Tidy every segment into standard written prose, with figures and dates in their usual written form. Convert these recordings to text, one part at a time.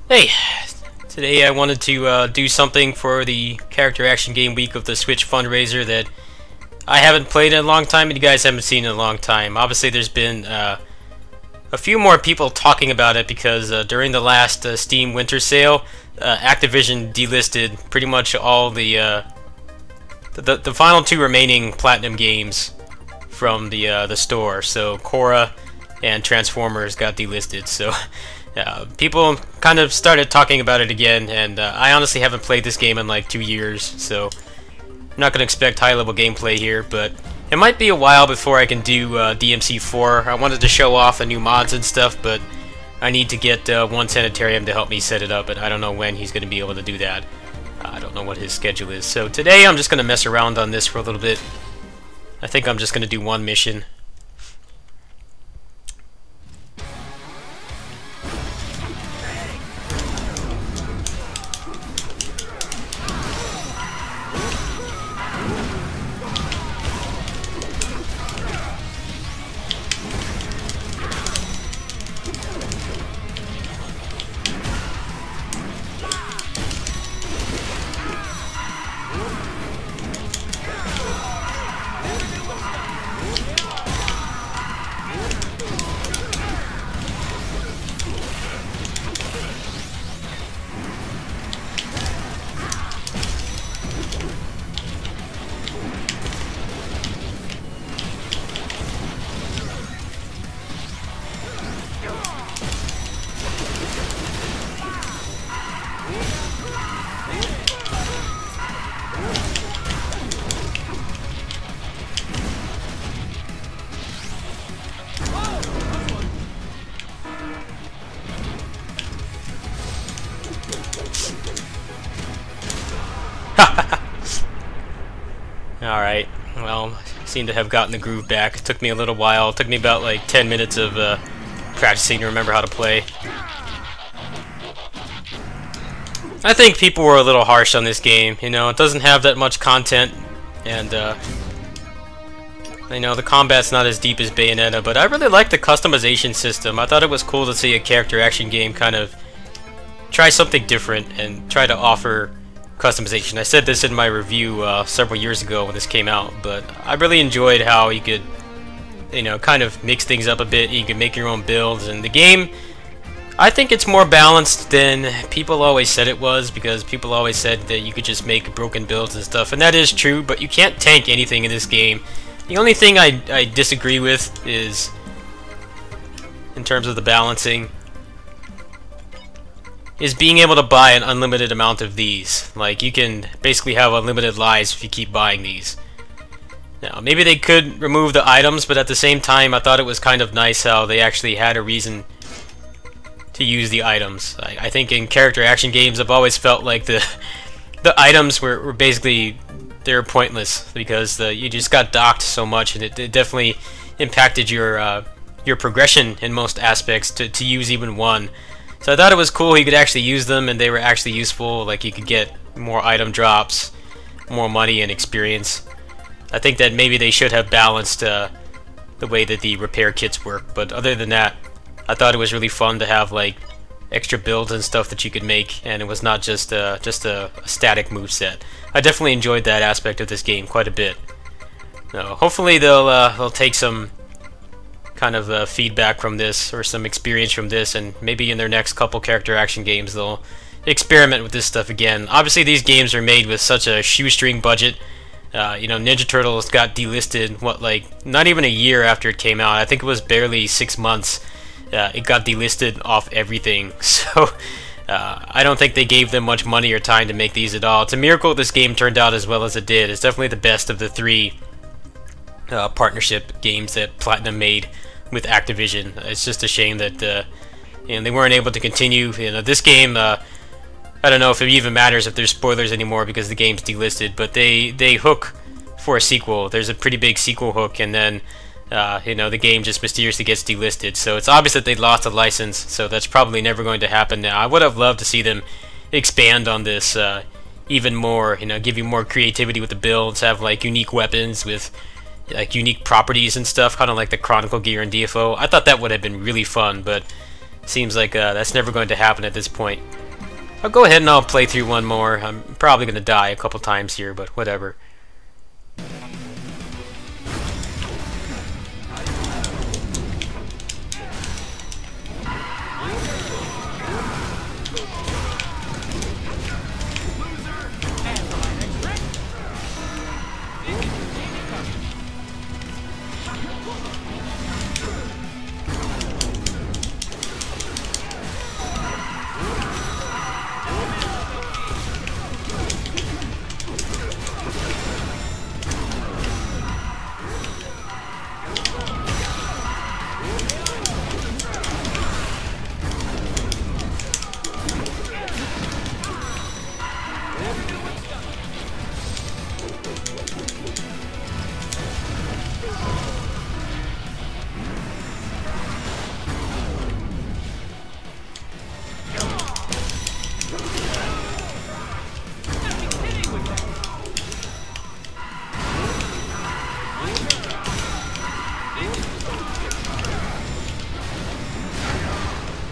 Hey, today I wanted to do something for the character action game week of the Switch Fundraiser that I haven't played in a long time and you guys haven't seen in a long time. Obviously there's been a few more people talking about it because during the last Steam Winter Sale, Activision delisted pretty much all the final two remaining Platinum games from the store. So Korra and Transformers got delisted. So people kind of started talking about it again, and I honestly haven't played this game in like 2 years, so I'm not going to expect high-level gameplay here, but it might be a while before I can do DMC4. I wanted to show off the new mods and stuff, but I need to get one Sanitarium to help me set it up, and I don't know when he's going to be able to do that. I don't know what his schedule is. So today I'm just going to mess around on this for a little bit. I think I'm just going to do one mission. Alright, well, seem to have gotten the groove back. It took me a little while. It took me about like 10 minutes of practicing to remember how to play. I think people were a little harsh on this game. You know, it doesn't have that much content, and you know, the combat's not as deep as Bayonetta, but I really like the customization system. I thought it was cool to see a character action game kind of try something different and try to offer customization. I said this in my review several years ago when this came out, but I really enjoyed how you could, you know, kind of mix things up a bit. You could make your own builds, and the game, I think it's more balanced than people always said it was, because people always said that you could just make broken builds and stuff, and that is true, but you can't tank anything in this game. The only thing I disagree with is, in terms of the balancing, is being able to buy an unlimited amount of these. Like, you can basically have unlimited lives if you keep buying these. Now, maybe they could remove the items, but at the same time, I thought it was kind of nice how they actually had a reason to use the items. I think in character action games, I've always felt like the items were basically, they're pointless, because you just got docked so much, and it definitely impacted your progression in most aspects to use even one. So I thought it was cool you could actually use them, and they were actually useful. Like, you could get more item drops, more money, and experience. I think that maybe they should have balanced the way that the repair kits work. But other than that, I thought it was really fun to have like extra builds and stuff that you could make, and it was not just a static moveset. I definitely enjoyed that aspect of this game quite a bit. Hopefully they'll take some kind of feedback from this, or some experience from this, and maybe in their next couple character action games they'll experiment with this stuff again. Obviously these games are made with such a shoestring budget. You know, Ninja Turtles got delisted, what, like, not even a year after it came out. I think it was barely 6 months. It got delisted off everything, so I don't think they gave them much money or time to make these at all. It's a miracle this game turned out as well as it did. It's definitely the best of the three partnership games that Platinum made with Activision. It's just a shame that you know, they weren't able to continue. You know, this game, I don't know if it even matters if there's spoilers anymore because the game's delisted, but they hook for a sequel. There's a pretty big sequel hook, and then you know, the game just mysteriously gets delisted. So it's obvious that they lost a license, so that's probably never going to happen now. I would have loved to see them expand on this even more, you know, give you more creativity with the builds, have like unique weapons with like unique properties and stuff, kind of like the Chronicle gear in DFO. I thought that would have been really fun, but seems like that's never going to happen at this point. I'll go ahead and I'll play through one more. I'm probably gonna die a couple times here, but whatever.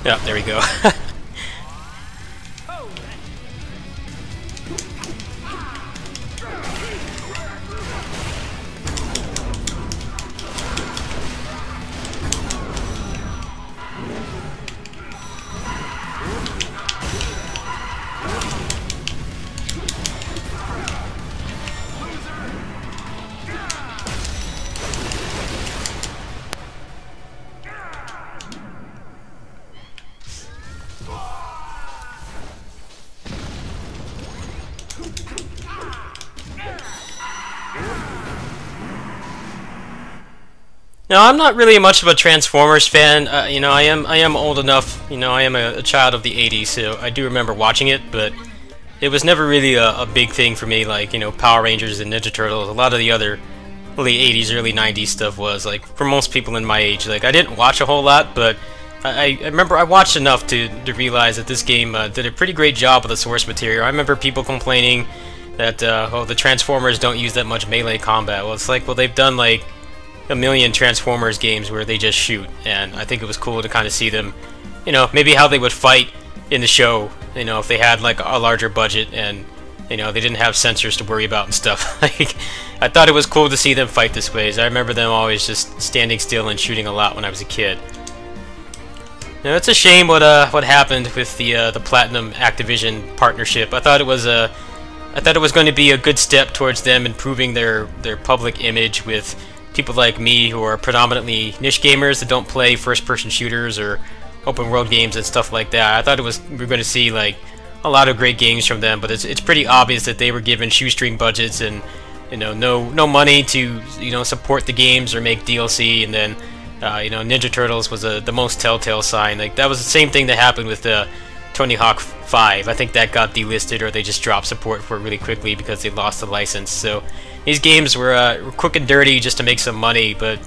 Yeah, there we go. No, I'm not really much of a Transformers fan. You know, I am old enough. You know, I am a child of the '80s, so I do remember watching it. But it was never really a big thing for me. Like, you know, Power Rangers and Ninja Turtles. A lot of the other late '80s, early '90s stuff was like for most people in my age. Like, I didn't watch a whole lot, but I remember I watched enough to realize that this game did a pretty great job with the source material. I remember people complaining that oh, the Transformers don't use that much melee combat. Well, it's like, well, they've done like a million Transformers games where they just shoot, and I think it was cool to kind of see them, you know, maybe how they would fight in the show, you know, if they had like a larger budget and, you know, they didn't have sensors to worry about and stuff. Like, I thought it was cool to see them fight this way. I remember them always just standing still and shooting a lot when I was a kid. Now, it's a shame what happened with the Platinum Activision partnership. I thought it was going to be a good step towards them improving their public image with people like me who are predominantly niche gamers that don't play first-person shooters or open world games and stuff like that. I thought we were going to see like a lot of great games from them, but it's pretty obvious that they were given shoestring budgets and, you know, no money to, you know, support the games or make DLC. And then you know, Ninja Turtles was the most telltale sign. Like, that was the same thing that happened with Tony Hawk 5. I think that got delisted, or they just dropped support for it really quickly because they lost the license. So these games were quick and dirty just to make some money, but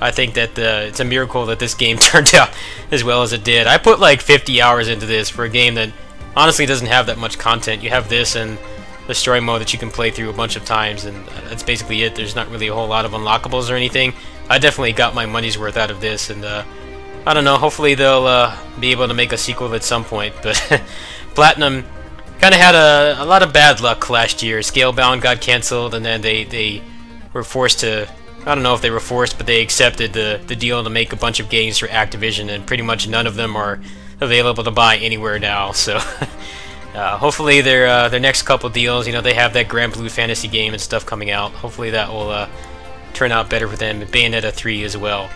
I think that it's a miracle that this game turned out as well as it did. I put like 50 hours into this for a game that honestly doesn't have that much content. You have this and the story mode that you can play through a bunch of times, and that's basically it. There's not really a whole lot of unlockables or anything. I definitely got my money's worth out of this, and I don't know, hopefully they'll be able to make a sequel at some point. But Platinum kind of had a lot of bad luck last year. Scalebound got cancelled, and then they were forced to, I don't know if they were forced, but they accepted the deal to make a bunch of games for Activision, and pretty much none of them are available to buy anywhere now. So hopefully their next couple deals, you know, they have that Grand Blue Fantasy game and stuff coming out. Hopefully that will turn out better for them. Bayonetta 3 as well.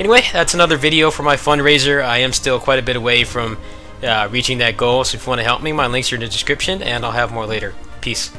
Anyway, that's another video for my fundraiser. I am still quite a bit away from reaching that goal, so if you want to help me, my links are in the description, and I'll have more later. Peace.